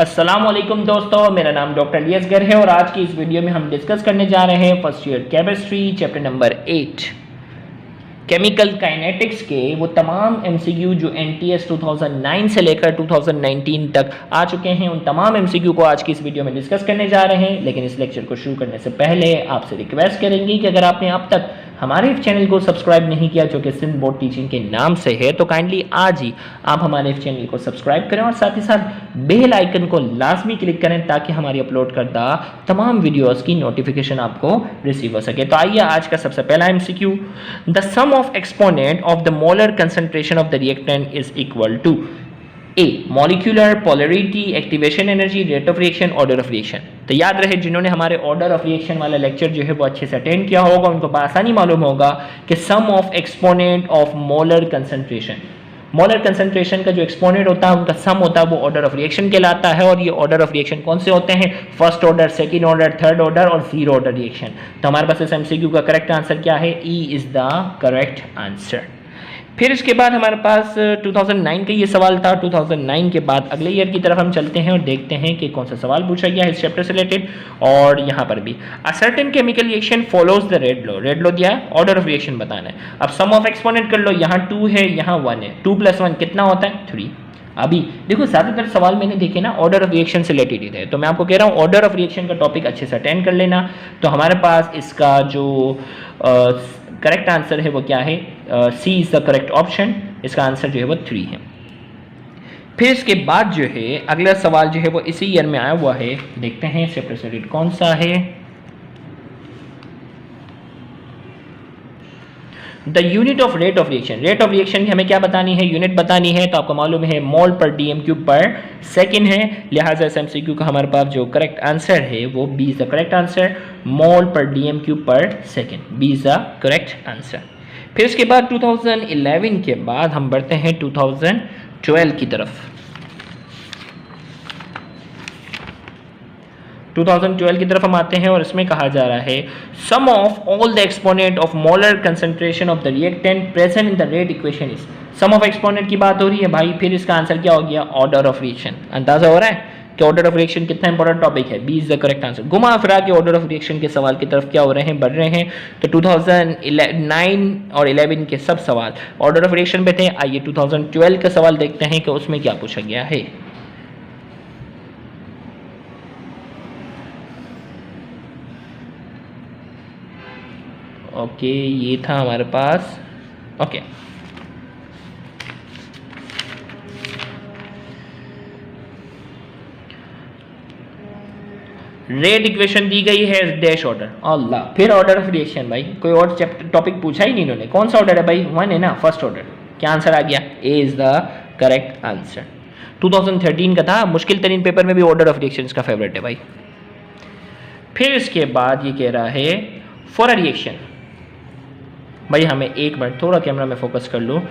अस्सलाम वालेकुम दोस्तों, मेरा नाम डॉक्टर लियास गर है और आज की इस वीडियो में हम डिस्कस करने जा रहे हैं first year chemistry chapter number 8 chemical kinetics के वो तमाम एमसीक्यू जो एनटीएस 2009 से लेकर 2019 तक आ चुके हैं। उन तमाम एमसीक्यू को आज की इस वीडियो में डिस्कस करने जा रहे हैं। लेकिन इस लेक्चर को शुरू करने से पहले आपसे रिक्वेस्ट करेंगे कि अगर आपने अब तक हमारे चैनल को सब्सक्राइब नहीं किया जो कि सिंध बोर्ड टीचिंग के नाम से है, तो काइंडली आज ही आप हमारे चैनल को सब्सक्राइब करें और साथ ही साथ बेल आइकन को लाजमी क्लिक करें ताकि हमारी अपलोड करदा तमाम वीडियोस की नोटिफिकेशन आपको रिसीव हो सके। तो आइए आज का सबसे पहला MCQ, the sum of exponent of the molar concentration of the reactant is equal to a molecular polarity, activation energy, rate of reaction, order of reaction. तो याद रहे जिन्होंने हमारे ऑर्डर ऑफ रिएक्शन वाला लेक्चर जो है वो अच्छे से अटेंड किया होगा उनको आसानी मालूम होगा कि sum of exponent of molar concentration, molar concentration का जो एक्सपोनेंट होता है उनका सम होता है वो ऑर्डर ऑफ रिएक्शन कहलाता है। और ये ऑर्डर ऑफ रिएक्शन कौन से होते हैं? First order, second order, third order और जीरो ऑर्डर रिएक्शन। तो हमारे पास इस एमसीक्यू का करेक्ट आंसर क्या है? E is the correct answer. फिर इसके बाद हमारे पास 2009 का ये सवाल था। 2009 के बाद अगले ईयर की तरफ हम चलते हैं और देखते हैं कि कौन सा सवाल पूछा गया है इस चैप्टर से रिलेटेड। और यहाँ पर भी a certain chemical reaction follows the red law, red law दिया है, ऑर्डर ऑफ रिएक्शन बताना है। अब सम ऑफ एक्सपोनेंट कर लो, यहाँ 2 है, यहाँ 1 है, 2 + 1 कितना होता है? 3। अभी देखो ज़्यादातर सवाल मैंने देखे ना ऑर्डर ऑफ रिएक्शन से रिलेटेड ही थे, तो मैं आपको कह रहा हूँ ऑर्डर ऑफ रिएक्शन का टॉपिक अच्छे से अटेंड कर लेना। तो हमारे पास इसका जो करेक्ट आंसर है वो क्या है? सी इज़ द करेक्ट ऑप्शन। इसका आंसर जो है वो 3 है। फिर इसके बाद जो है अगला सवाल जो है वो इसी ईयर में आया हुआ है, देखते हैं चैप्टर से रिलेटेड कौन सा है। The unit of rate of reaction, rate of reaction की हमें क्या बतानी है? यूनिट बतानी है। तो आपको मालूम है मोल पर DM³ पर सेकेंड है, लिहाजा इस MCQ का हमारे पास जो करेक्ट आंसर है वो B is the correct answer. Mole per DM³ per second, B is the correct answer. फिर इसके बाद 2011 के बाद हम बढ़ते हैं 2012 की तरफ। 2012 की तरफ हम आते हैं और इसमें कहा जा रहा है sum of all the exponent of molar concentration of the reactant present in the rate equation is. Sum of exponent की बात हो रही है भाई। फिर इसका आंसर क्या हो गया? Order of reaction. अंदाजा हो रहा है कि ऑर्डर ऑफ रिएक्शन कितना इंपॉर्टेंट टॉपिक है। B is the correct answer. घुमा फिरा के ऑर्डर ऑफ रिएक्शन के सवाल की तरफ क्या हो रहे हैं? बढ़ रहे हैं। तो 2009 और 11 के सब सवाल ऑर्डर ऑफ रिएक्शन पे थे। आइए 2012 का सवाल देखते हैं कि उसमें क्या पूछा गया है। ओके, ये था हमारे पास। ओके, रेट इक्वेशन दी गई है डैश ऑर्डर। अल्लाह, फिर ऑर्डर ऑफ रिएक्शन भाई, कोई और चैप्टर टॉपिक पूछा ही नहीं इन्होंने। कौन सा ऑर्डर है भाई? 1 है ना, फर्स्ट ऑर्डर। क्या आंसर आ गया? ए इज द करेक्ट आंसर। 2013 का था, मुश्किल तरीन पेपर में भी ऑर्डर ऑफ रिएक्शन का फेवरेट है भाई। फिर इसके बाद ये कह रहा है फॉर अ रिएक्शन। भाई हमें एक मिनट थोड़ा कैमरा में फोकस कर लो।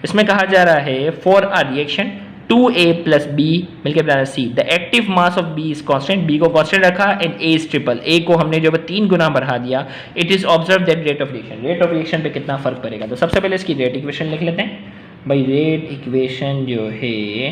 इसमें कहा जा रहा है for a reaction 2A + B मिलकर बनाना C, the active mass of B is constant. B को कांस्टेंट रखा and A is triple. A को हमने जो 3 गुना बढ़ा दिया। It is observe that rate of reaction, rate of reaction पे कितना फर्क पड़ेगा। तो सबसे पहले इसकी रेट इक्वेशन लिख लेते हैं भाई। रेट इक्वेशन जो है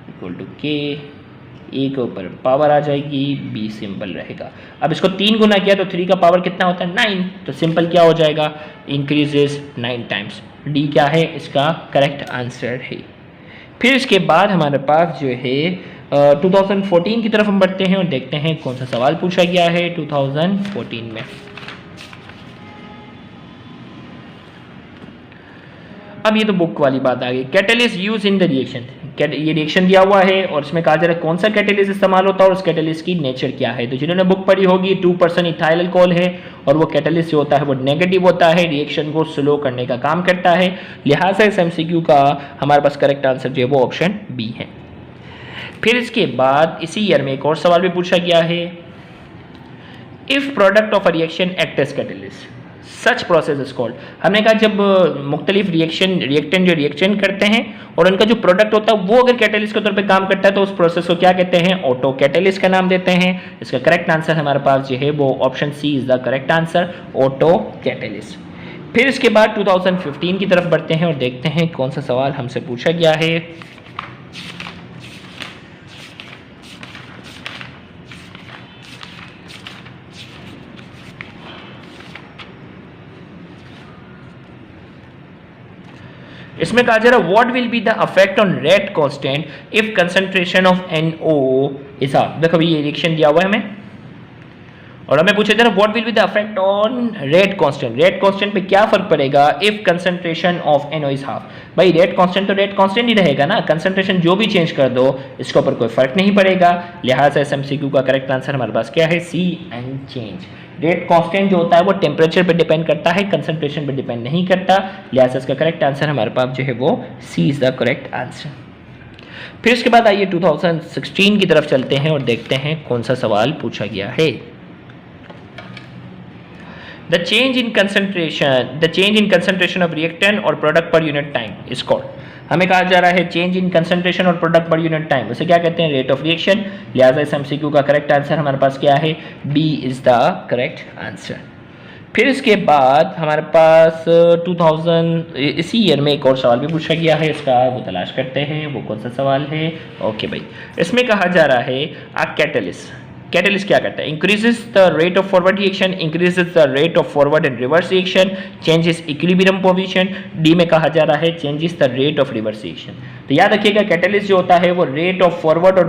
इक्वल टू K, ए के ऊपर पावर आ जाएगी, बी सिंपल रहेगा। अब इसको 3 गुना किया तो 3 का पावर कितना होता है? 9। तो सिंपल क्या हो जाएगा? Increases 9 times. डी क्या है? इसका करेक्ट आंसर है। फिर इसके बाद हमारे पास जो है 2014 की तरफ हम बढ़ते हैं और देखते हैं कौन सा सवाल पूछा गया है 2014 में। अब ये तो बुक वाली बात आ गई। Catalyst use in the reaction, ये रिएक्शन दिया हुआ है और इसमें कहा जा रहा है कौन सा कैटलिस्ट इस्तेमाल होता है और उस कैटलिस्ट की नेचर क्या है। तो जिन्होंने बुक पढ़ी होगी 2% इथाइल अल्कोहल है और वो कैटलिस्ट जो होता है वो नेगेटिव होता है, रिएक्शन को स्लो करने का काम करता है। लिहाजा इस MCQ का हमारे पास करेक्ट आंसर जो है वो ऑप्शन बी है। फिर इसके बाद इसी ईयर में एक और सवाल भी पूछा गया है। If product of a reaction act as catalyst such process is called. हमने कहा जब मुख्तलिफ रिएक्टेंट जो रिएक्शन करते हैं और उनका जो प्रोडक्ट होता है वो अगर कैटलिस्ट के तौर पे काम करता है तो उस प्रोसेस को क्या कहते हैं? ऑटो कैटलिस्ट का नाम देते हैं। इसका करेक्ट आंसर हमारे पास जो है वो option C is the correct answer, auto catalyst. फिर इसके बाद 2015 की तरफ बढ़ते हैं और देखते हैं कौन सा सवाल हमसे पूछा गया है। इसमें कहा जा रहा है what will be the effect on rate constant if concentration of NO is half. देखो अभी ये रिएक्शन दिया हुआ है हमें और हमें पूछा जा रहा है what will be the effect on rate constant, rate constant पे क्या फर्क पड़ेगा if concentration of NO is half. भाई रेट कांस्टेंट तो रेट कांस्टेंट ही रहेगा ना, कंसंट्रेशन जो भी चेंज कर दो इसके ऊपर कोई फर्क नहीं पड़ेगा, लिहाजा SMCQ का करेक्ट आंसर हमारे पास क्या है, सी एंड चेंज। रेट कांस्टेंट जो होता है वो टेम्परेचर पे डिपेंड करता है, कंसंट्रेशन पे डिपेंड नहीं करता, लिहाजा इसका करेक्ट आंसर हमारे पास जो है वो सी इज द करेक्ट आंसर। फिर इसके बाद आइए 2016 की तरफ चलते हैं और देखते हैं कौन सा सवाल पूछा गया है। The change in concentration of reactant or product per unit time is called। हमें कहा जा रहा है चेंज इन कंसंट्रेशन और प्रोडक्ट पर यूनिट टाइम, उसे क्या कहते हैं, रेट ऑफ रिएक्शन। लिहाजा इस MCQ का करेक्ट आंसर हमारे पास क्या है, B is the correct answer. फिर इसके बाद हमारे पास 2000 इसी ईयर में एक और सवाल भी पूछा गया है, इसका वो तलाश करते हैं वो कौन सा सवाल है। ओके भाई, इसमें कहा जा रहा है आ कैटलिस्ट, कैटलिस्ट क्या करता है, increases the rate of forward reaction, increases the rate of forward and reverse reaction, changes equilibrium position. D में कहा जा रहा है changes the rate of reverse reaction. तो याद रखिएगा कैटलिस्ट जो होता है वो रेट ऑफ फॉरवर्ड और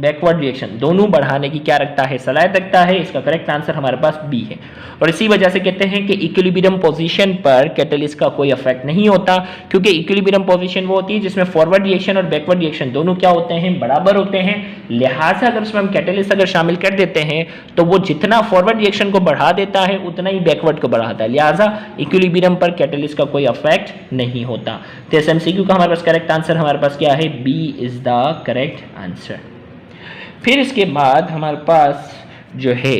बैकवर्ड रिएक्शन दोनों बढ़ाने की क्या रखता है, सलाहियत रखता है। इसका करेक्ट आंसर हमारे पास बी है और इसी वजह से कहते हैं कि इक्विलिब्रियम पोजीशन पर कैटलिस्ट का कोई इफेक्ट नहीं होता, क्योंकि इक्विलिब्रियम पोजीशन वो होती है जिसमें फॉरवर्ड रिएक्शन और बैकवर्ड रिएक्शन दोनों क्या होते हैं, बराबर होते हैं। लिहाजा अगर उसमें हम कैटलिस्ट अगर शामिल कर देते हैं तो वो जितना फॉरवर्ड रिएक्शन को बढ़ा देता है उतना ही बैकवर्ड को बढ़ाता है, लिहाजा इक्विलिब्रियम पर कैटलिस्ट का कोई इफेक्ट नहीं होता। तो SMCQ का हमारे पास करेक्ट आंसर हमारे पास क्या है, B is the correct answer. फिर इसके बाद हमारे पास जो है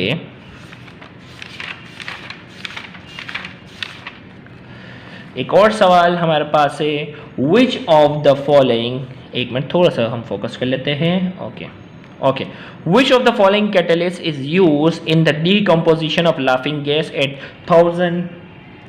एक और सवाल हमारे पास है, विच ऑफ द फॉलोइंग, एक मिनट थोड़ा सा हम फोकस कर लेते हैं। Okay which of the following catalyst is use in the decomposition of laughing gas at 1000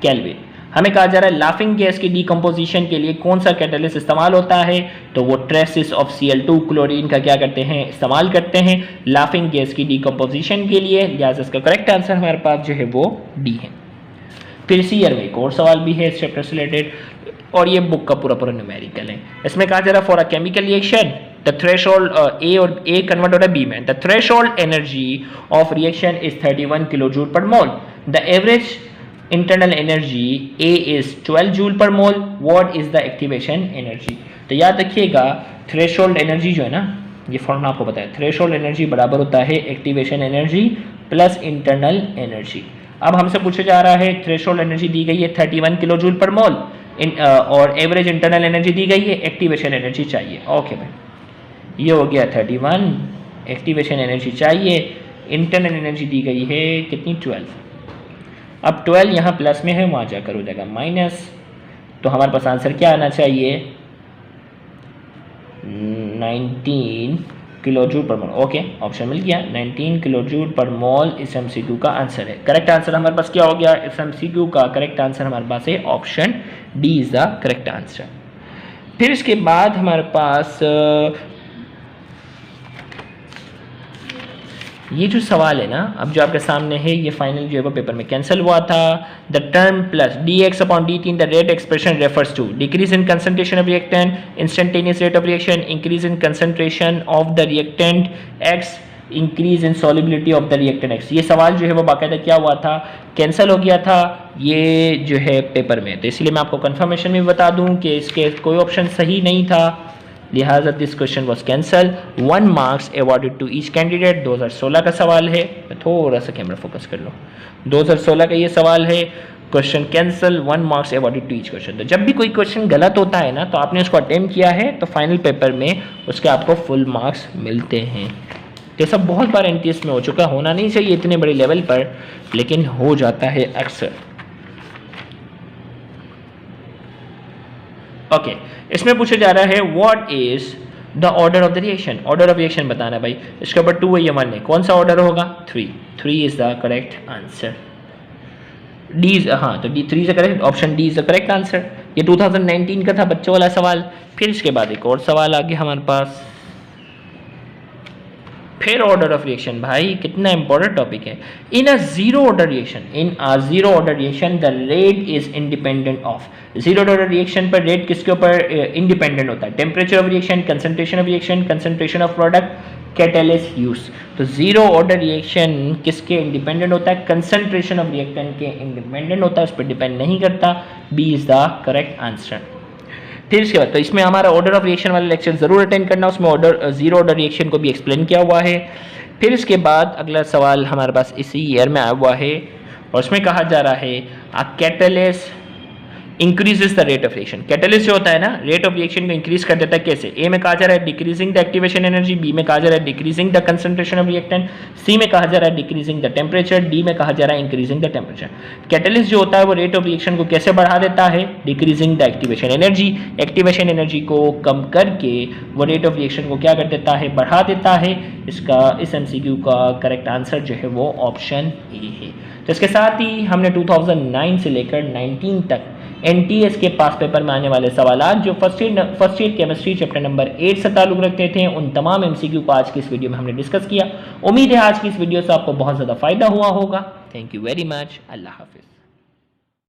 kelvin. हमें कहा जा रहा है लाफिंग गैस की डीकम्पोजिशन के लिए कौन सा कैटलिस्ट इस्तेमाल होता है, तो वो ट्रेसिस ऑफ Cl2 क्लोरीन का क्या करते हैं, इस्तेमाल करते हैं लाफिंग गैस की डीकम्पोजिशन के लिए। लिहाजा इसका करेक्ट आंसर हमारे पास जो है वो डी है। फिर इसी ईयर में एक और सवाल भी है इस चैप्टर से रिलेटेड और ये बुक का पूरा न्यूमेरिकल है। इसमें कहा जा रहा है for a chemical reaction the threshold A और ए कन्वर्ट हो रहा है बी में, the threshold energy of reaction is 31 kilo joule per mole, the average internal energy A is 12 joule per mole, what is the activation energy. तो याद रखिएगा threshold energy जो है ना, ये फॉर्मूला आपको पता है, थ्रेशोल्ड एनर्जी बराबर होता है activation energy plus internal energy. अब हमसे पूछा जा रहा है थ्रेशोल्ड एनर्जी दी गई है 31 किलो जूल पर मोल और एवरेज इंटरनल एनर्जी दी गई है, एक्टिवेशन एनर्जी चाहिए। ओके भाई, ये हो गया 31, एक्टिवेशन एनर्जी चाहिए, इंटरनल एनर्जी दी गई है कितनी, 12। अब 12 यहाँ प्लस में है, वहाँ जाकर हो जाएगा माइनस, तो हमारे पास आंसर क्या आना चाहिए, 19 किलो जूल पर मोल। ओके, ऑप्शन मिल गया, 19 किलो जूल पर मोल इस MCQ का आंसर है। करेक्ट आंसर हमारे पास क्या हो गया, इस MCQ का करेक्ट आंसर हमारे पास है option D is the correct answer. फिर इसके बाद हमारे पास ये जो सवाल है ना, अब जो आपके सामने है, ये फाइनल जो है वो पेपर में कैंसिल हुआ था। The term plus dx/dt in the rate expression refers to decrease in concentration of reactant, instantaneous rate of reaction, increase in concentration of the reactant x, increase in solubility of the reactant x। ये सवाल जो है वो बाकायदा क्या हुआ था, cancel हो गया था ये जो है पेपर में, तो इसलिए मैं आपको कंफर्मेशन में बता दूं कि इसके कोई ऑप्शन सही नहीं था, लिहाजा this question was cancel. 1 marks awarded to each candidate. 2016 का सवाल है, थोड़ा सा कैमरा फोकस कर लो, 2016 का ये सवाल है, question cancel, 1 marks awarded to each question. तो जब भी कोई क्वेश्चन गलत होता है ना, तो आपने उसको अटेम्प्ट किया है तो फाइनल पेपर में उसके आपको फुल मार्क्स मिलते हैं। ये सब बहुत बार NTS में हो चुका, होना नहीं चाहिए इतने बड़े लेवल पर, लेकिन हो जाता है अक्सर। ओके, इसमें पूछा जा रहा है what is the order of the reaction. Order of reaction बताना भाई, इसके ऊपर 2 है या 1 है, कौन सा ऑर्डर होगा, 3 is the correct answer. D is, हाँ तो D 3 is correct, option D is the correct answer. ये 2019 का था बच्चों वाला सवाल। फिर इसके बाद एक और सवाल आ गया हमारे पास, फिर ऑर्डर ऑफ रिएक्शन, भाई कितना इंपॉर्टेंट टॉपिक है। In a zero order reaction the rate is independent of. Zero order reaction पर रेट किसके ऊपर इंडिपेंडेंट होता है? Temperature of reaction, concentration of reaction, concentration of product, catalyst use. तो zero order reaction किसके independent होता है? कंसंट्रेशन ऑफ रिएक्टेंट के इंडिपेंडेंट होता है, उस पर डिपेंड नहीं करता। B is the correct answer. फिर इसके बाद तो इसमें हमारा ऑर्डर ऑफ रिएक्शन वाला लेक्चर जरूर अटेंड करना, उसमें ऑर्डर जीरो ऑर्डर रिएक्शन को भी एक्सप्लेन किया हुआ है। फिर इसके बाद अगला सवाल हमारे पास इसी ईयर में आया हुआ है और उसमें कहा जा रहा है a catalyst increases the rate of reaction. Catalyst जो होता है ना, रेट ऑफ रिएक्शन को इंक्रीज कर देता है। कैसे? ए में कहा जा रहा है decreasing the activation energy, B में कहा जा रहा है decreasing the concentration of reactant, C में कहा जा रहा है डिक्रीजिंग द टेम्परेचर, डी में कहा जा रहा है इंक्रीजिंग द टेम्परेचर। कैटलिस्ट जो होता है वो रेट ऑफ रिएक्शन को कैसे बढ़ा देता है? Decreasing the activation energy. Activation energy को कम करके वो रेट ऑफ रिएक्शन को क्या कर देता है? बढ़ा देता है। इस एमसीक्यू का करेक्ट आंसर जो है वो ऑप्शन ए है। तो इसके साथ ही हमने 2009 से लेकर 19 तक एनटीएस के पास पेपर में आने वाले सवालात जो first year chemistry chapter number 8 से ताल्लुक रखते थे, उन तमाम एमसीक्यू को आज की इस वीडियो में हमने डिस्कस किया। उम्मीद है आज की इस वीडियो से आपको बहुत ज़्यादा फायदा हुआ होगा। Thank you very much. अल्लाह हाफिज़।